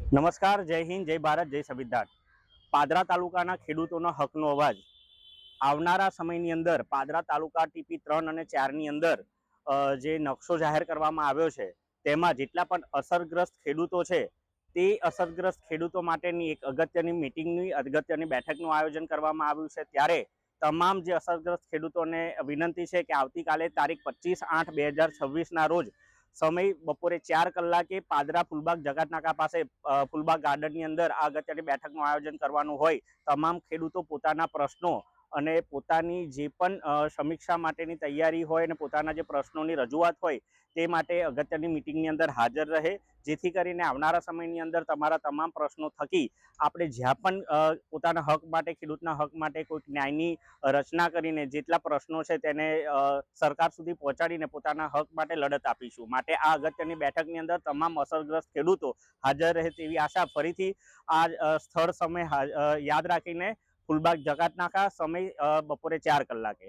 નમસ્કાર, જય હિન્દ, જય ભારત, જય સંવિધાન। પાદરા તાલુકાના ખેડૂતોનો હકનો અવાજ આવનારા સમયની અંદર પાદરા તાલુકા ટીપી 3 અને 4 ની અંદર જે નકશો જાહેર કરવામાં આવ્યો છે તેમાં જેટલા પણ અસરગ્રસ્ત ખેડૂતો છે તે અસરગ્રસ્ત ખેડૂતો માટેની એક અગત્યની મીટિંગની અગત્યની બેઠકનું આયોજન કરવામાં આવ્યું છે। ત્યારે તમામ જે અસરગ્રસ્ત ખેડૂતોને વિનંતી છે કે આવતીકાલે તારીખ 25/8/2026ના રોજ સમય બપોરે 4 કલાકે પાદરા ફૂલબાગ જકાતનાકા પાસે ફૂલબાગ ગાર્ડનની અંદર આ અગત્યની બેઠકનું આયોજન કરવાનું હોય તમામ ખેડૂતો પોતાના પ્રશ્નો અને પોતાની જે પણ સમીક્ષા માટેની તૈયારી હોય અને પોતાના જે પ્રશ્નોની રજૂઆત હોય તે માટે અગત્યની મિટિંગની અંદર હાજર રહે, જેથી કરીને આવનારા સમયની અંદર તમારા તમામ પ્રશ્નો થકી આપણે જ્યાં પણ પોતાના હક માટે ખેડૂતના હક માટે કોઈક ન્યાયની રચના કરીને જેટલા પ્રશ્નો છે તેને સરકાર સુધી પહોંચાડીને પોતાના હક માટે લડત આપીશું। માટે આ અગત્યની બેઠકની અંદર તમામ અસરગ્રસ્ત ખેડૂતો હાજર રહે તેવી આશા। ફરીથી આ સ્થળ સમય યાદ રાખીને ફૂલબાગ જકાતનાકા સમય બપોરે 4 કલાકે।